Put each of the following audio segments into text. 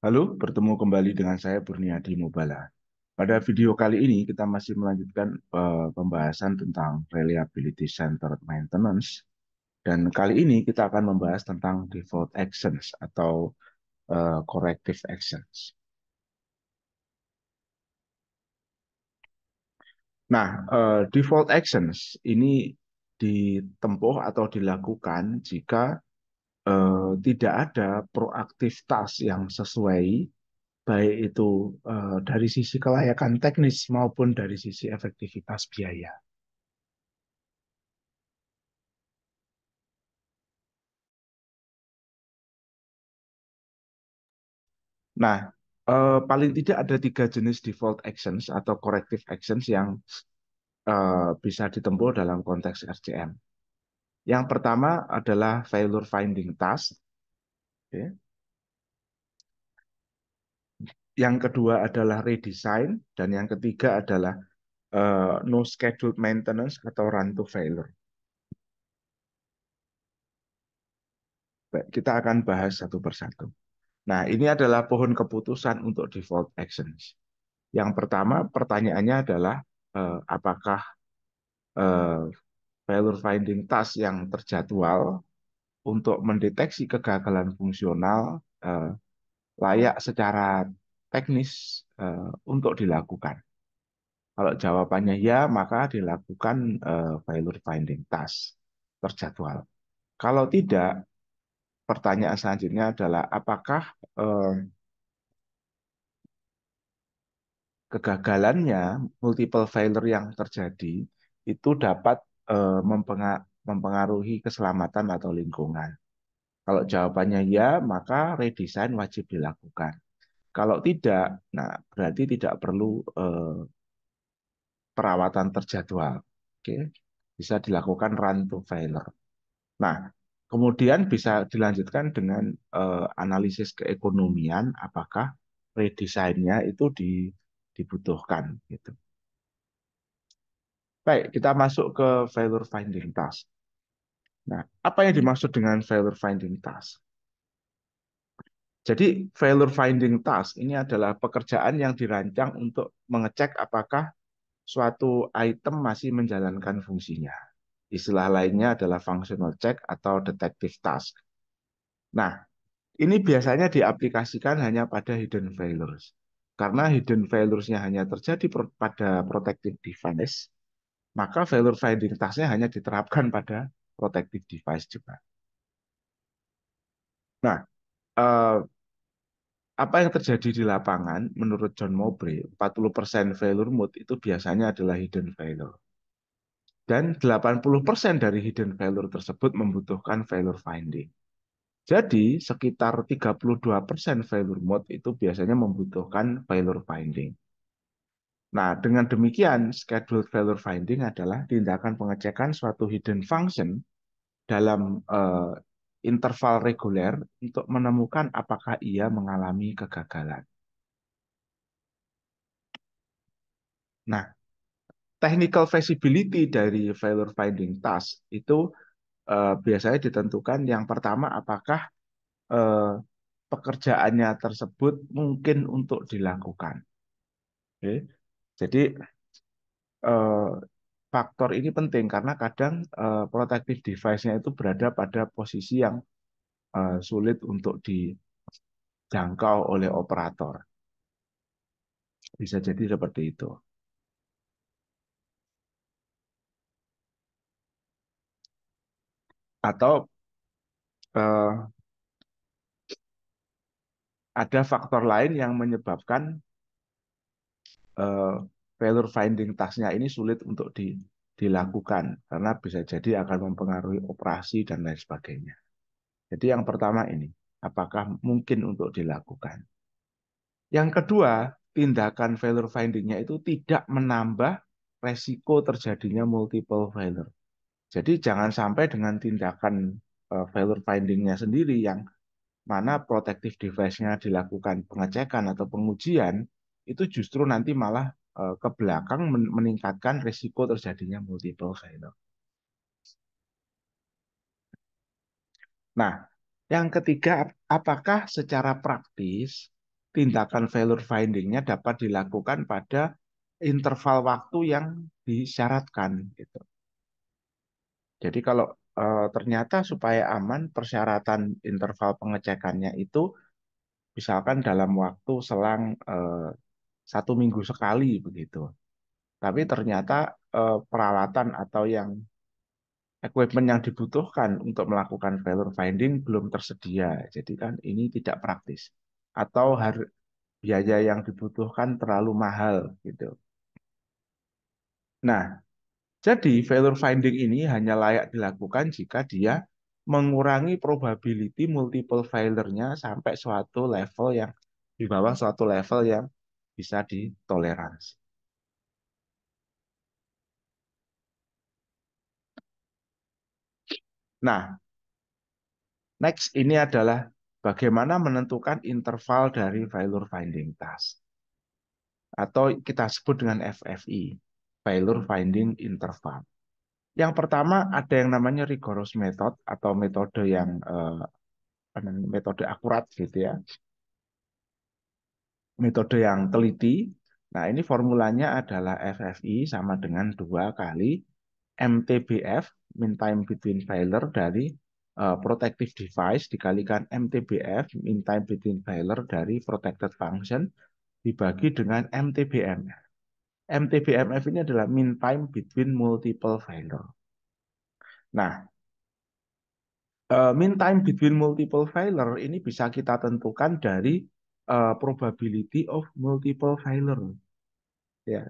Halo, bertemu kembali dengan saya Kurniadi Mubala. Pada video kali ini kita masih melanjutkan pembahasan tentang Reliability Centered Maintenance dan kali ini kita akan membahas tentang default actions atau corrective actions. Nah, default actions ini ditempuh atau dilakukan jika tidak ada proaktif task yang sesuai baik itu dari sisi kelayakan teknis maupun dari sisi efektivitas biaya. Nah, paling tidak ada tiga jenis default actions atau corrective actions yang bisa ditempuh dalam konteks RCM. Yang pertama adalah failure finding task. Oke. Yang kedua adalah redesign. Dan yang ketiga adalah no scheduled maintenance atau run to failure. Baik, kita akan bahas satu persatu. Nah, ini adalah pohon keputusan untuk default actions. Yang pertama, pertanyaannya adalah apakah eh, failure finding task yang terjadwal untuk mendeteksi kegagalan fungsional layak secara teknis untuk dilakukan. Kalau jawabannya ya, maka dilakukan failure finding task terjadwal. Kalau tidak, pertanyaan selanjutnya adalah apakah eh, kegagalannya, multiple failure yang terjadi itu dapat mempengaruhi keselamatan atau lingkungan. Kalau jawabannya ya, maka redesign wajib dilakukan. Kalau tidak, nah berarti tidak perlu perawatan terjadwal. Oke, bisa dilakukan run to failure. Nah, kemudian bisa dilanjutkan dengan analisis keekonomian, apakah redesign-nya itu dibutuhkan gitu. Baik, kita masuk ke failure finding task. Nah, apa yang dimaksud dengan failure finding task? Jadi, failure finding task ini adalah pekerjaan yang dirancang untuk mengecek apakah suatu item masih menjalankan fungsinya. Istilah lainnya adalah functional check atau detective task. Nah, ini biasanya diaplikasikan hanya pada hidden failures. Karena hidden failures-nya hanya terjadi pada protective device, maka failure finding task-nya hanya diterapkan pada protective device juga. Nah, eh, apa yang terjadi di lapangan menurut John Mowbray, 40% failure mode itu biasanya adalah hidden failure. Dan 80% dari hidden failure tersebut membutuhkan failure finding. Jadi, sekitar 32% failure mode itu biasanya membutuhkan failure finding. Nah, dengan demikian, scheduled failure finding adalah tindakan pengecekan suatu hidden function dalam interval reguler untuk menemukan apakah ia mengalami kegagalan. Nah, technical feasibility dari failure finding task itu biasanya ditentukan yang pertama apakah eh, pekerjaannya tersebut mungkin untuk dilakukan. Oke. Jadi eh, faktor ini penting karena kadang protective device-nya itu berada pada posisi yang sulit untuk dijangkau oleh operator. Bisa jadi seperti itu. Atau eh, ada faktor lain yang menyebabkan eh, failure finding task-nya ini sulit untuk dilakukan karena bisa jadi akan mempengaruhi operasi dan lain sebagainya. Jadi yang pertama ini, apakah mungkin untuk dilakukan? Yang kedua, tindakan failure finding-nya itu tidak menambah resiko terjadinya multiple failure. Jadi jangan sampai dengan tindakan failure finding-nya sendiri yang mana protective device-nya dilakukan pengecekan atau pengujian, itu justru nanti malah ke belakang meningkatkan risiko terjadinya multiple failure. Nah, yang ketiga, apakah secara praktis tindakan failure finding-nya dapat dilakukan pada interval waktu yang disyaratkan gitu. Jadi kalau ternyata supaya aman persyaratan interval pengecekannya itu misalkan dalam waktu selang 1 minggu sekali begitu. Tapi ternyata peralatan atau yang equipment yang dibutuhkan untuk melakukan failure finding belum tersedia. Jadi kan ini tidak praktis. Atau biaya yang dibutuhkan terlalu mahal gitu. Nah, jadi failure finding ini hanya layak dilakukan jika dia mengurangi probability multiple failure-nya sampai suatu level yang di bawah suatu level yang bisa ditoleransi. Nah, next ini adalah bagaimana menentukan interval dari failure finding task atau kita sebut dengan FFI, failure finding interval. Yang pertama ada yang namanya rigorous method atau metode yang metode akurat gitu ya, metode yang teliti. Nah, ini formulanya adalah FFI sama dengan 2 kali MTBF, mean time between failure dari protective device dikalikan MTBF, mean time between failure dari protected function dibagi dengan MTBMF. MTBMF ini adalah mean time between multiple failure. Nah, mean time between multiple failure ini bisa kita tentukan dari probability of multiple failure. Ya,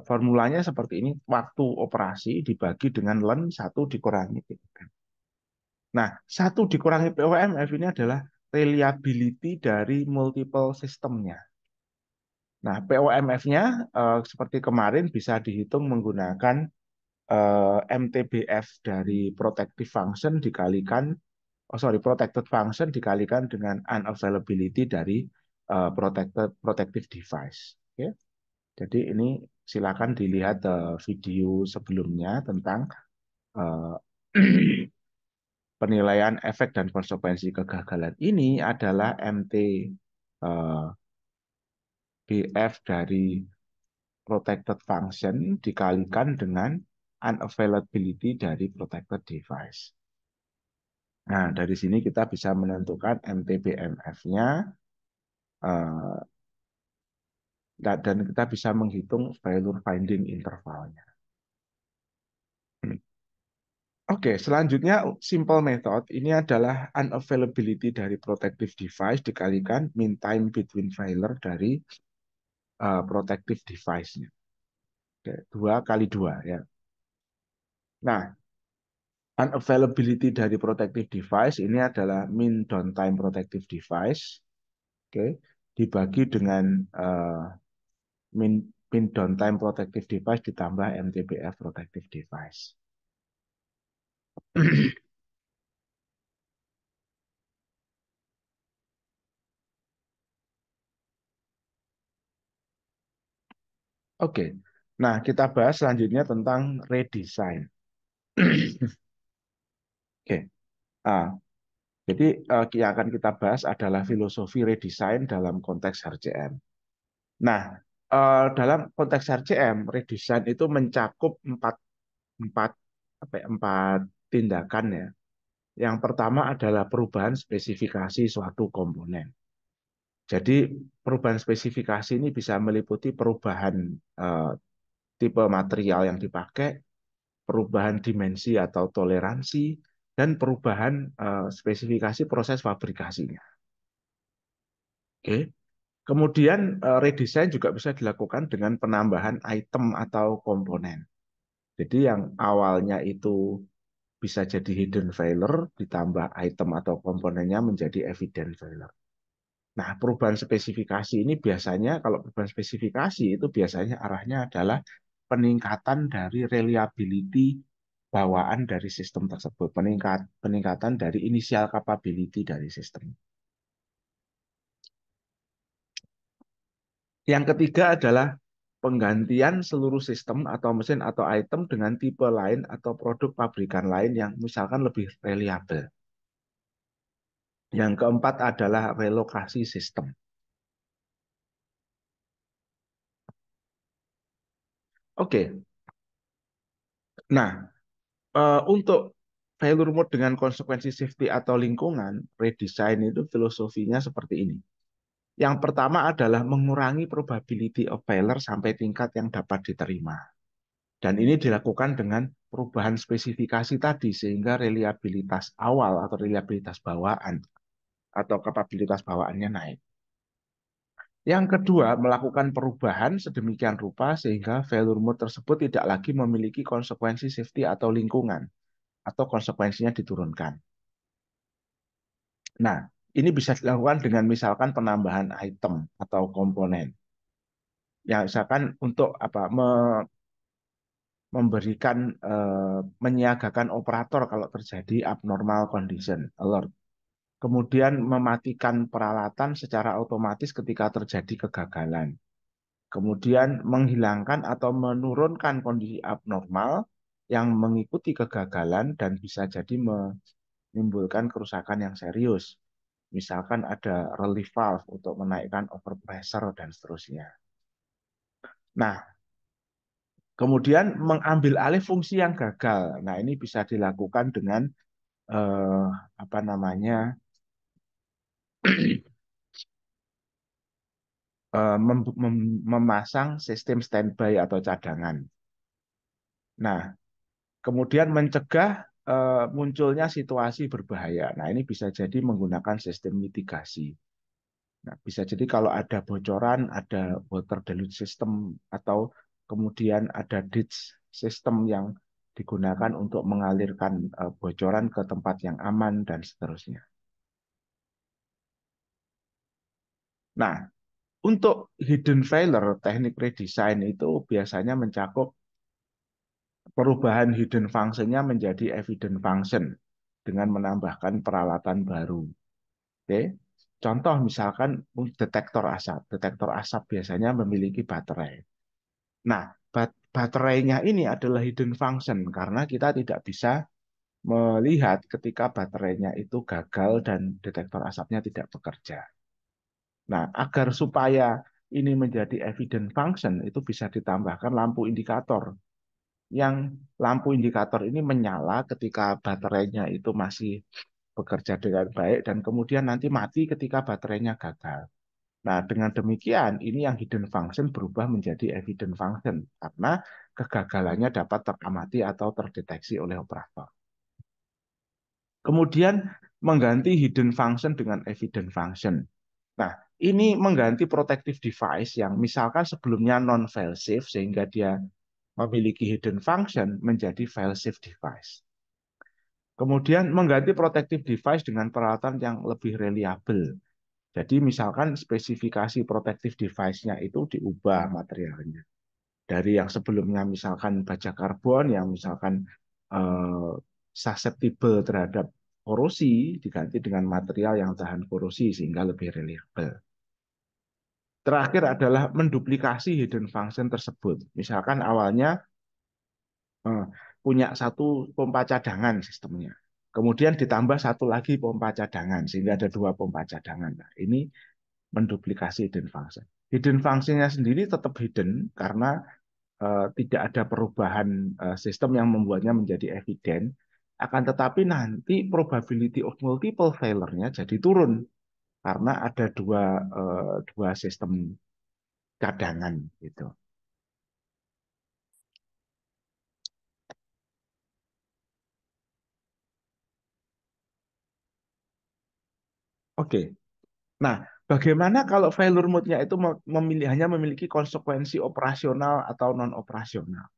formulanya seperti ini, waktu operasi dibagi dengan len 1 dikurangi POM. Nah, 1 dikurangi POMF ini adalah reliability dari multiple sistemnya. Nah, POMF-nya seperti kemarin bisa dihitung menggunakan MTBF dari protective function dikalikan, protected function dikalikan dengan unavailability dari protective device. Oke. Jadi ini silakan dilihat video sebelumnya tentang uh, penilaian efek dan konsekuensi kegagalan. Ini adalah MTBF dari protected function dikalikan dengan unavailability dari protected device. Nah, dari sini kita bisa menentukan MTBMF-nya dan kita bisa menghitung failure finding intervalnya. Oke, selanjutnya simple method ini adalah unavailability dari protective device dikalikan mean time between failure dari protective device-nya. Oke, 2 kali 2 ya. Nah, unavailability dari protective device ini adalah mean downtime protective device, oke, dibagi dengan mean downtime protective device ditambah MTBF protective device. Oke, nah kita bahas selanjutnya tentang redesign. Oke, ah, jadi yang akan kita bahas adalah filosofi redesign dalam konteks RCM. Nah, dalam konteks RCM, redesign itu mencakup empat, empat tindakan ya. Yang pertama adalah perubahan spesifikasi suatu komponen. Jadi perubahan spesifikasi ini bisa meliputi perubahan eh, tipe material yang dipakai, perubahan dimensi atau toleransi, dan perubahan spesifikasi proses fabrikasinya. Oke. Kemudian redesign juga bisa dilakukan dengan penambahan item atau komponen. Jadi yang awalnya itu bisa jadi hidden failure, ditambah item atau komponennya menjadi evident failure. Nah, perubahan spesifikasi ini biasanya, kalau perubahan spesifikasi itu biasanya arahnya adalah peningkatan dari reliability bawaan dari sistem tersebut, peningkatan dari initial capability dari sistem. Yang ketiga adalah penggantian seluruh sistem atau mesin atau item dengan tipe lain atau produk pabrikan lain yang misalkan lebih reliable. Yang keempat adalah relokasi sistem. Oke, nah untuk failure mode dengan konsekuensi safety atau lingkungan, redesign itu filosofinya seperti ini. Yang pertama adalah mengurangi probability of failure sampai tingkat yang dapat diterima. Dan ini dilakukan dengan perubahan spesifikasi tadi sehingga reliabilitas awal atau reliabilitas bawaan atau kapabilitas bawaannya naik. Yang kedua, melakukan perubahan sedemikian rupa sehingga failure mode tersebut tidak lagi memiliki konsekuensi safety atau lingkungan atau konsekuensinya diturunkan. Nah, ini bisa dilakukan dengan misalkan penambahan item atau komponen. Ya, misalkan untuk apa memberikan menyiagakan operator kalau terjadi abnormal condition alert. Kemudian mematikan peralatan secara otomatis ketika terjadi kegagalan. Kemudian menghilangkan atau menurunkan kondisi abnormal yang mengikuti kegagalan dan bisa jadi menimbulkan kerusakan yang serius. Misalkan ada relief valve untuk menaikkan overpressure dan seterusnya. Nah, kemudian mengambil alih fungsi yang gagal. Nah, ini bisa dilakukan dengan eh, apa namanya memasang sistem standby atau cadangan. Nah, kemudian mencegah munculnya situasi berbahaya. Nah, ini bisa jadi menggunakan sistem mitigasi. Nah, bisa jadi kalau ada bocoran, ada water deluge system atau kemudian ada ditch system yang digunakan untuk mengalirkan bocoran ke tempat yang aman dan seterusnya. Nah, untuk hidden failure, teknik redesign itu biasanya mencakup perubahan hidden function-nya menjadi evident function dengan menambahkan peralatan baru. Oke. Contoh misalkan detektor asap. Detektor asap biasanya memiliki baterai. Nah, baterainya ini adalah hidden function karena kita tidak bisa melihat ketika baterainya itu gagal dan detektor asapnya tidak bekerja. Nah, agar supaya ini menjadi evident function, itu bisa ditambahkan lampu indikator. Yang lampu indikator ini menyala ketika baterainya itu masih bekerja dengan baik dan kemudian nanti mati ketika baterainya gagal. Nah, dengan demikian, ini yang hidden function berubah menjadi evident function karena kegagalannya dapat teramati atau terdeteksi oleh operator. Kemudian mengganti hidden function dengan evident function. Nah, ini mengganti protective device yang misalkan sebelumnya non-fail-safe sehingga dia memiliki hidden function menjadi fail-safe device. Kemudian mengganti protective device dengan peralatan yang lebih reliable. Jadi misalkan spesifikasi protective device-nya itu diubah materialnya. Dari yang sebelumnya misalkan baja karbon yang misalkan eh, susceptible terhadap korosi diganti dengan material yang tahan korosi sehingga lebih reliable. Terakhir adalah menduplikasi hidden function tersebut. Misalkan awalnya eh, punya satu pompa cadangan sistemnya. Kemudian ditambah satu lagi pompa cadangan sehingga ada dua pompa cadangan. Nah, ini menduplikasi hidden function. Hidden function-nya sendiri tetap hidden karena tidak ada perubahan sistem yang membuatnya menjadi eviden. Akan tetapi nanti probability of multiple failure-nya jadi turun karena ada dua sistem cadangan gitu. Oke. Nah, bagaimana kalau failure mode-nya itu hanya memiliki konsekuensi operasional atau non operasional?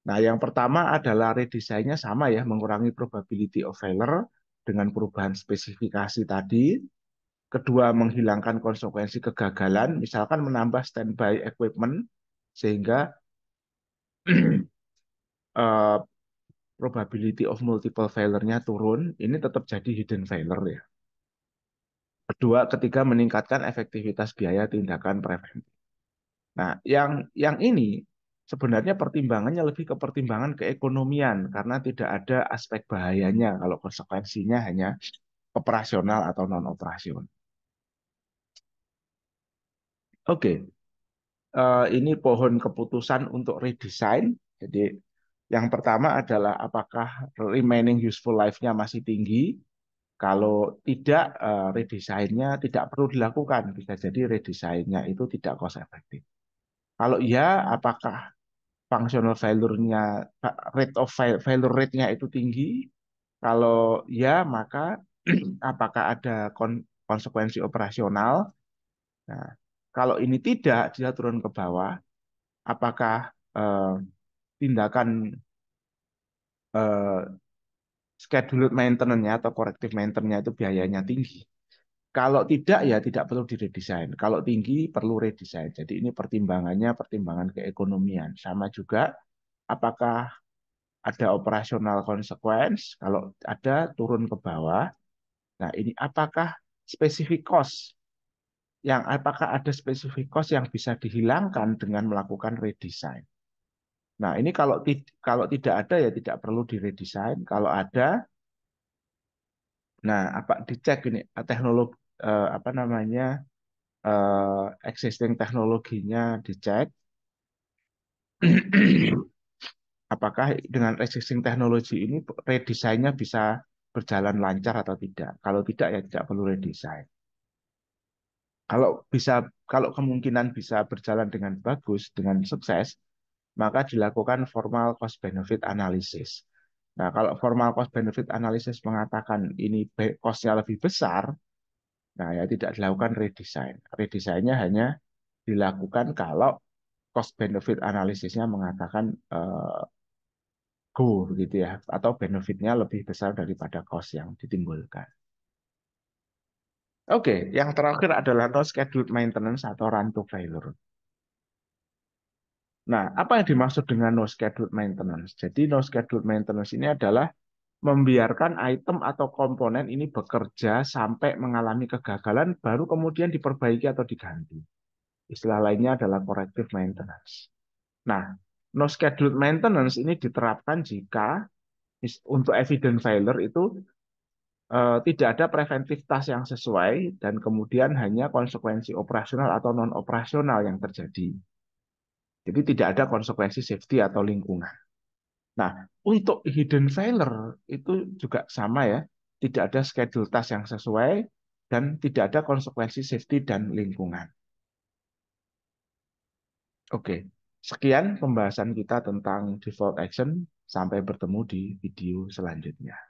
Nah, yang pertama adalah redesign-nya sama ya, mengurangi probability of failure dengan perubahan spesifikasi tadi. Kedua, menghilangkan konsekuensi kegagalan, misalkan menambah standby equipment sehingga eh, probability of multiple failure-nya turun. Ini tetap jadi hidden failure ya. Kedua, ketiga, meningkatkan efektivitas biaya tindakan preventif. Nah, yang ini sebenarnya pertimbangannya lebih ke pertimbangan keekonomian karena tidak ada aspek bahayanya kalau konsekuensinya hanya operasional atau non operasional. Oke, ini pohon keputusan untuk redesign. Jadi yang pertama adalah apakah remaining useful life-nya masih tinggi. Kalau tidak, redesign-nya tidak perlu dilakukan. Bisa jadi redesign-nya itu tidak cost efektif. Kalau iya, apakah functional failure-nya, rate of failure rate-nya itu tinggi? Kalau ya, maka apakah ada konsekuensi operasional? Nah, kalau ini tidak, dia turun ke bawah. Apakah eh, tindakan eh, scheduled maintenance-nya atau corrective maintenance-nya itu biayanya tinggi? Kalau tidak, ya tidak perlu diredesain. Kalau tinggi, perlu redesign. Jadi ini pertimbangannya pertimbangan keekonomian. Sama juga, apakah ada operasional consequence? Kalau ada, turun ke bawah. Nah, ini apakah specific cost? Apakah ada specific cost yang bisa dihilangkan dengan melakukan redesign? Nah, ini kalau tidak ada ya tidak perlu diredesign. Kalau ada, nah apa dicek ini teknologi apa namanya existing teknologinya dicek. Apakah dengan existing teknologi ini redesign-nya bisa berjalan lancar atau tidak? Kalau tidak ya tidak perlu redesign. Kalau bisa, kalau kemungkinan bisa berjalan dengan bagus, dengan sukses, maka dilakukan formal cost benefit analysis. Nah, kalau formal cost benefit analysis mengatakan ini cost-nya lebih besar, nah ya tidak dilakukan redesign. Redesign-nya hanya dilakukan kalau cost benefit analisisnya mengatakan go gitu ya, atau benefitnya lebih besar daripada cost yang ditimbulkan. Oke, yang terakhir adalah no scheduled maintenance atau run to failure. Nah, apa yang dimaksud dengan no scheduled maintenance? Jadi no scheduled maintenance ini adalah membiarkan item atau komponen ini bekerja sampai mengalami kegagalan, baru kemudian diperbaiki atau diganti. Istilah lainnya adalah corrective maintenance. Nah, no scheduled maintenance ini diterapkan jika untuk evident failure itu tidak ada preventive task yang sesuai dan kemudian hanya konsekuensi operasional atau non operasional yang terjadi. Jadi tidak ada konsekuensi safety atau lingkungan. Nah, untuk hidden failure itu juga sama ya, tidak ada schedule task yang sesuai dan tidak ada konsekuensi safety dan lingkungan. Oke, sekian pembahasan kita tentang default action. Sampai bertemu di video selanjutnya.